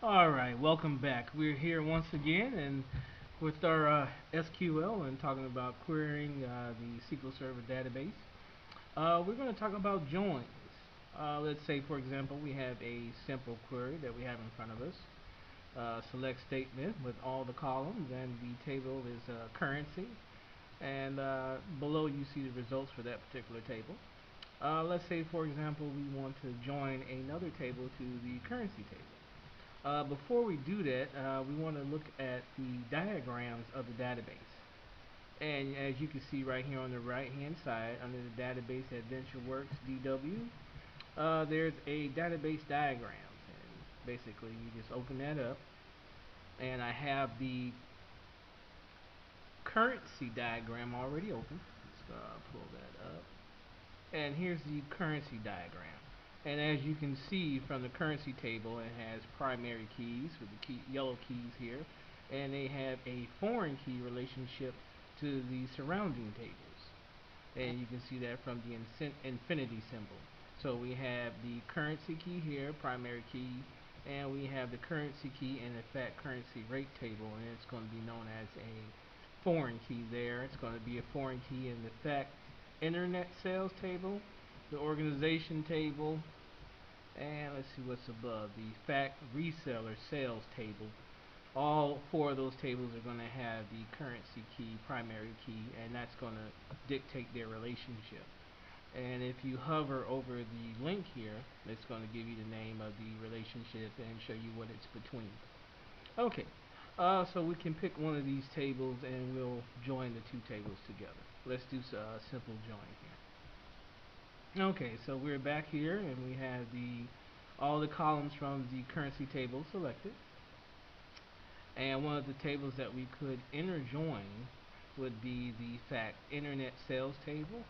Alright, welcome back. We're here once again and with our SQL and talking about querying the SQL Server database. We're going to talk about joins. Let's say, for example, we have a simple query that we have in front of us. Select statement with all the columns, and the table is currency. And below you see the results for that particular table. Let's say, for example, we want to join another table to the currency table. Before we do that, we want to look at the diagrams of the database. And as you can see right here on the right hand side, under the database AdventureWorks DW, there's a database diagram. And basically, you just open that up, and I have the currency diagram already open. Let's pull that up. And here's the currency diagram. And as you can see from the currency table, it has primary keys with the yellow keys here, and they have a foreign key relationship to the surrounding tables. And you can see that from the infinity symbol. So we have the currency key here, primary key, and we have the currency key in the fact currency rate table, and it's going to be known as a foreign key there. It's going to be a foreign key in the fact internet sales table, the organization table, and let's see what's above, the fact reseller sales table. All four of those tables are going to have the currency key, primary key, and that's going to dictate their relationship. And if you hover over the link here, it's going to give you the name of the relationship and show you what it's between. Okay, so we can pick one of these tables and we'll join the two tables together. Let's do a simple join here. Okay, so we're back here and we have the all the columns from the currency table selected. And one of the tables that we could interjoin would be the fact internet sales table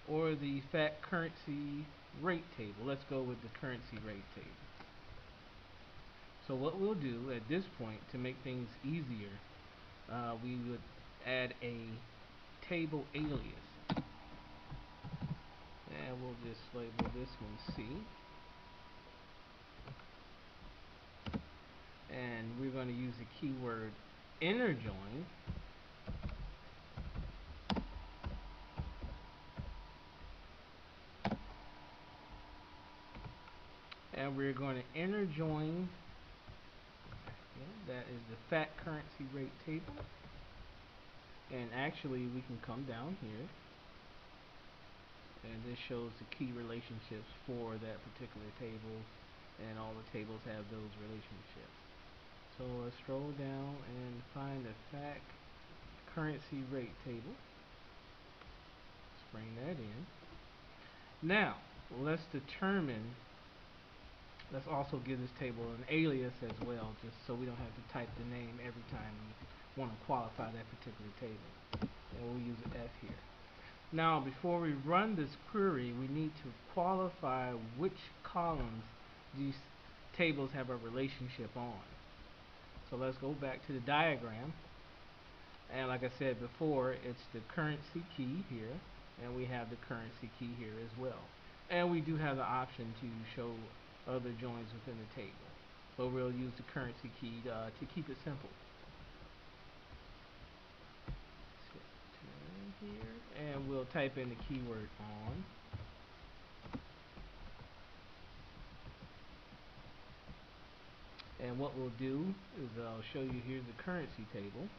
or the fact currency rate table. Let's go with the currency rate table. So what we'll do at this point to make things easier, we would add a table alias. And we'll just label this one C. And we're going to use the keyword inner join. And we're going to inner join, that is the fact currency rate table. And actually we can come down here and this shows the key relationships for that particular table, and all the tables have those relationships. So let's scroll down and find the fact currency rate table. Let's bring that in. Now let's determine, let's also give this table an alias as well, just so we don't have to type the name every time we want to qualify that particular table. And we'll use an F here. Now, before we run this query, we need to qualify which columns these tables have a relationship on. So let's go back to the diagram. And like I said before, it's the currency key here, and we have the currency key here as well. And we do have the option to show other joins within the table. But we'll use the currency key to keep it simple. Here, and we'll type in the keyword on. And what we'll do is I'll show you, here's the currency table. Let's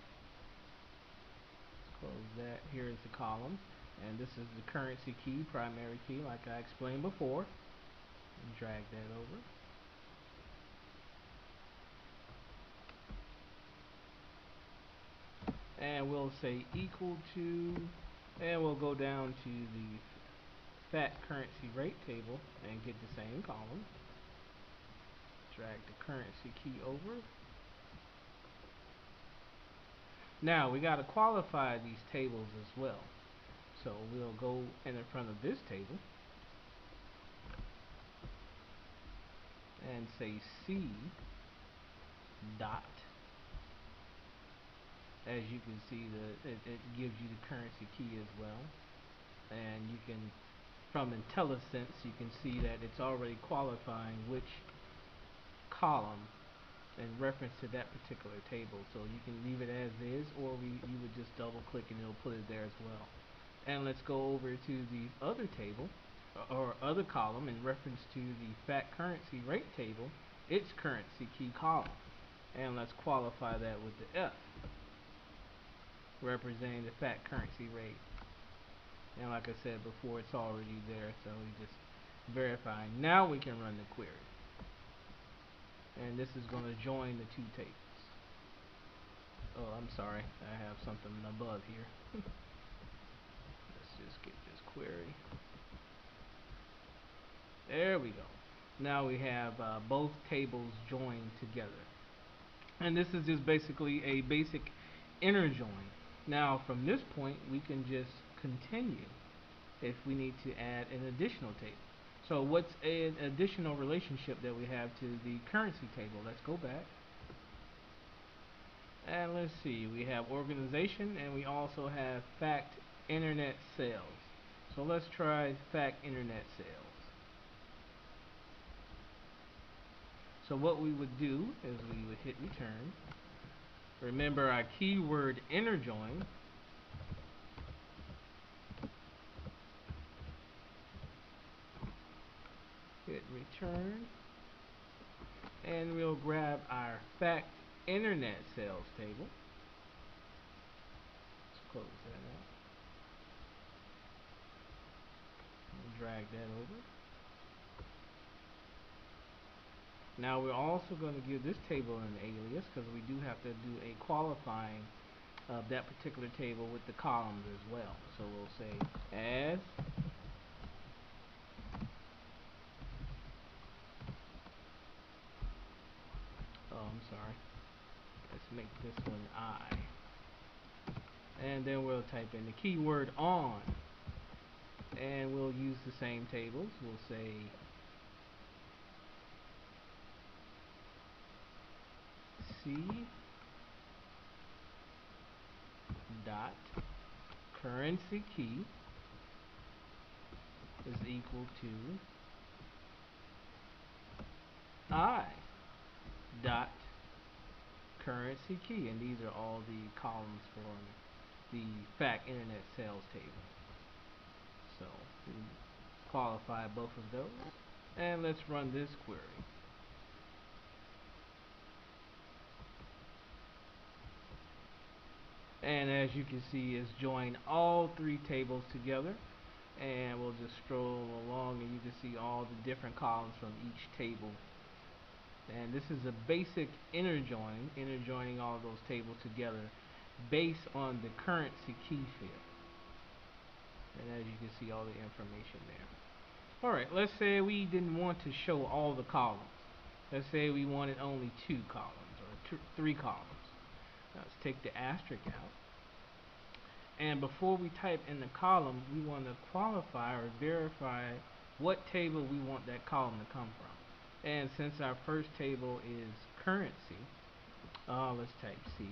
close that. Here's the column. And this is the currency key, primary key, like I explained before. And drag that over. And we'll say equal to, and we'll go down to the fact currency rate table and get the same column. Drag the currency key over. Now we got to qualify these tables as well. So we'll go in front of this table and say C dot. As you can see, it gives you the currency key as well. And you can, from IntelliSense, you can see that it's already qualifying which column in reference to that particular table. So you can leave it as is, or you would just double click and it'll put it there as well. And let's go over to the other table or other column in reference to the fact currency rate table, its currency key column. And let's qualify that with the F, representing the fact currency rate. And like I said before, it's already there, so we just verify. Now we can run the query. And this is going to join the two tables. Oh, I'm sorry, I have something above here. Let's just get this query. There we go. Now we have both tables joined together. And this is just basically a basic inner join. Now from this point we can just continue if we need to add an additional table. So what's an additional relationship that we have to the currency table? Let's go back. And let's see, we have organization and we also have fact internet sales. So let's try fact internet sales. So what we would do is we would hit return. Remember our keyword inner join. Hit return. And we'll grab our fact internet sales table. Let's close that out. And drag that over. Now we're also going to give this table an alias because we do have to do a qualifying of that particular table with the columns as well. So we'll say as I'm sorry. Let's make this one I. And then we'll type in the keyword on. And we'll use the same tables. We'll say C dot currency key is equal to I dot currency key, and these are all the columns for the fact internet sales table. So we qualify both of those, and let's run this query. And as you can see, it's joined all three tables together. And we'll just stroll along and you can see all the different columns from each table. And this is a basic inner join, inner joining all those tables together based on the currency key field. And as you can see, all the information there. Alright, let's say we didn't want to show all the columns. Let's say we wanted only 2 columns or 3 columns. Now let's take the asterisk out. And before we type in the column, we want to qualify or verify what table we want that column to come from. And since our first table is currency, let's type C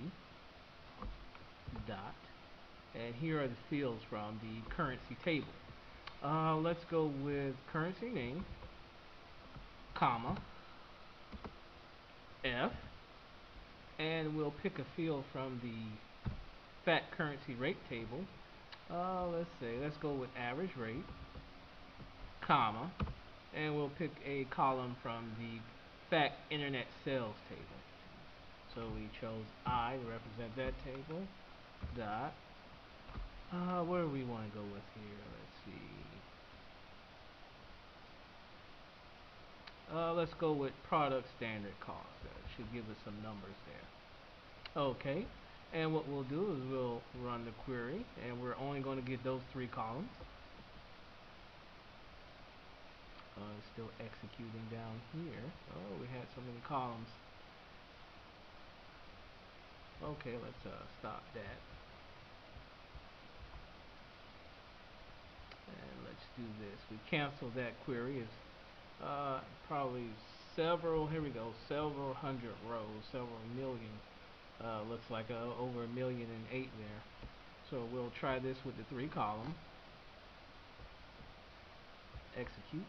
dot, and here are the fields from the currency table. Let's go with currency name, comma, F, and we'll pick a field from the fact currency rate table. Let's go with average rate, comma, and we'll pick a column from the fact internet sales table. So we chose I to represent that table. Dot. Where do we want to go with here? Let's see. Let's go with product standard cost. That should give us some numbers there. Okay. And what we'll do is we'll run the query, and we're only going to get those 3 columns. It's still executing down here. Oh, we had so many columns. Okay, let's stop that. And let's do this. We cancel that query. It's probably several hundred rows, several million. Looks like over 1,000,008 there. So we'll try this with the 3 columns. Execute.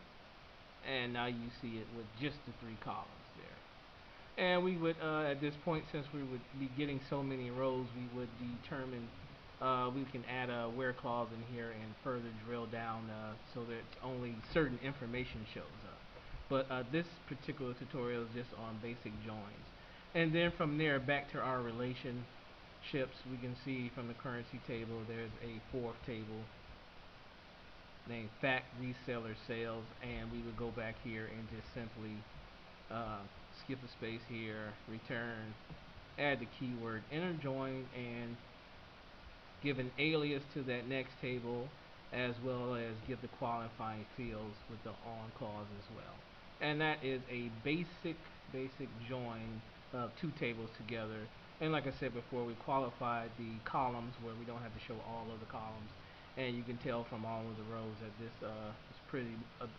And now you see it with just the 3 columns there. And we would, at this point, since we would be getting so many rows, we would determine we can add a where clause in here and further drill down so that only certain information shows up. But this particular tutorial is just on basic joins. And then from there, back to our relationships, we can see from the currency table, there's a fourth table named fact reseller sales, and we would go back here and just simply uh, skip a space here, return, add the keyword inner join, and give an alias to that next table, as well as give the qualifying fields with the on clause as well. And that is a basic join of two tables together. And like I said before, we qualified the columns where we don't have to show all of the columns. And you can tell from all of the rows that this is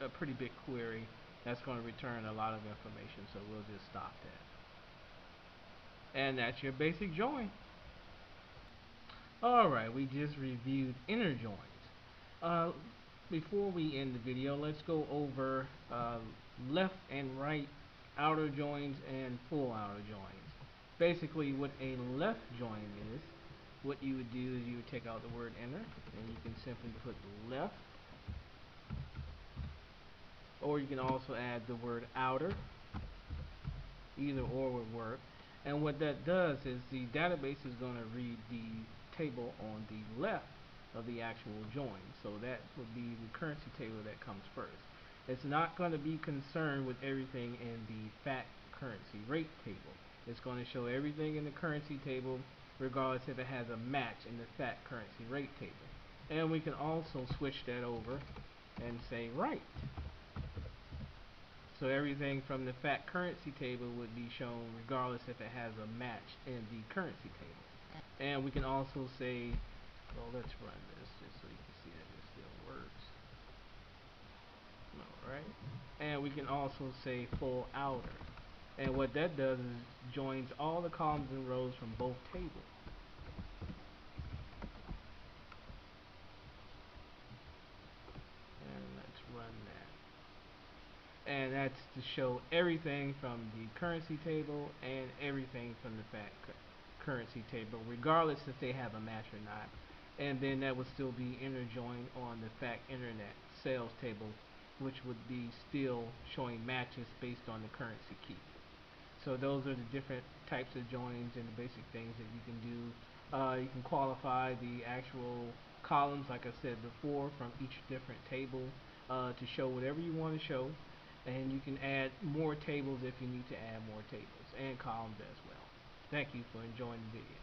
a pretty big query that's going to return a lot of information. So we'll just stop that. And that's your basic join. Alright, we just reviewed inner joins. Before we end the video, let's go over left and right outer joins and full outer joins. Basically, what a left join is, what you would do is you would take out the word inner, and you can simply put left, or you can also add the word outer. Either or would work. And what that does is the database is going to read the table on the left of the actual join. So that would be the currency table that comes first. It's not going to be concerned with everything in the fact currency rate table. It's going to show everything in the currency table regardless if it has a match in the fact currency rate table. And we can also switch that over and say right. So everything from the fact currency table would be shown regardless if it has a match in the currency table. And we can also say, well, let's run this just so you can see that it still works. Alright. And we can also say full outer. And what that does is joins all the columns and rows from both tables. And let's run that. And that's to show everything from the currency table and everything from the fact currency table, regardless if they have a match or not. And then that would still be inner join on the fact internet sales table, which would be still showing matches based on the currency key. So those are the different types of joins and the basic things that you can do. You can qualify the actual columns, like I said before, from each different table to show whatever you want to show. And you can add more tables if you need to add more tables, and columns as well. Thank you for enjoying the video.